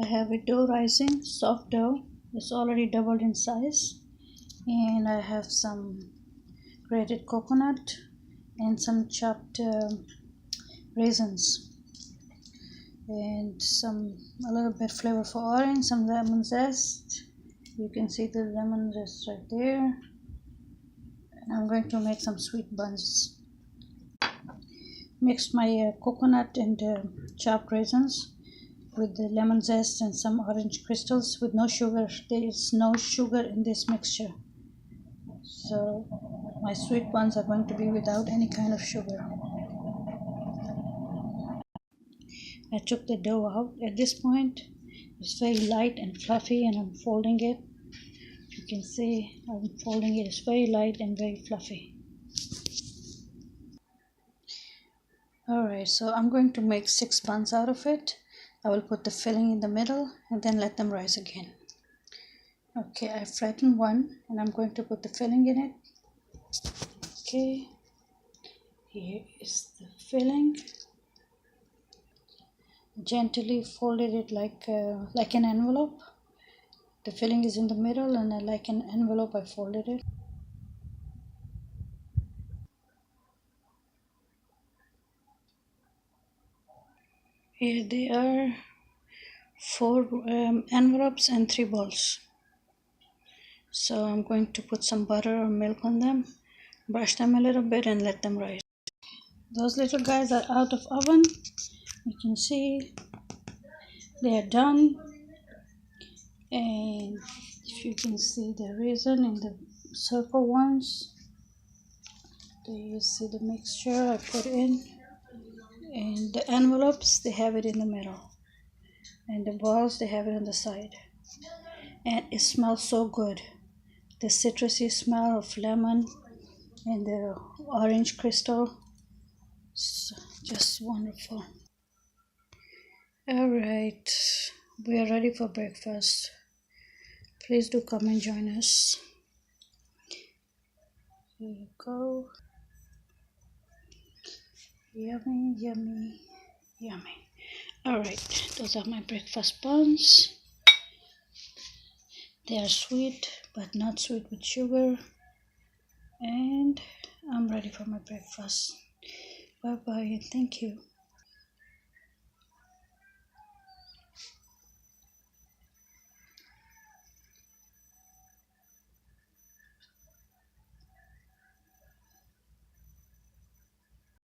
I have a dough rising, soft dough. It's already doubled in size. And I have some grated coconut and some chopped raisins and a little bit flavor for orange, some lemon zest. You can see the lemon zest right there. And I'm going to make some sweet buns. Mixed my coconut and chopped raisins with the lemon zest and some orange crystals with no sugar. There is no sugar in this mixture. So my sweet buns are going to be without any kind of sugar. I took the dough out. At this point, it's very light and fluffy, and I'm folding it. You can see I'm folding it. It's very light and very fluffy. Alright, so I'm going to make 6 buns out of it. I will put the filling in the middle and then let them rise again. Okay, I flattened one and I'm going to put the filling in it. Okay, here is the filling. Gently folded it like an envelope. The filling is in the middle, and like an envelope I folded it. Here they are, 4 envelopes and 3 balls. So I'm going to put some butter or milk on them, brush them a little bit and let them rise. Those little guys are out of oven. You can see they are done, and if you can see the raisin in the circle ones, there you see the mixture I put in, and the envelopes they have it in the middle, and the balls they have it on the side, and it smells so good. The citrusy smell of lemon and the orange crystal, it's just wonderful. All right, we are ready for breakfast. Please do come and join us. Here you go. Yummy, yummy, yummy. All right, those are my breakfast buns. They are sweet, but not sweet with sugar. And I'm ready for my breakfast. Bye bye and thank you.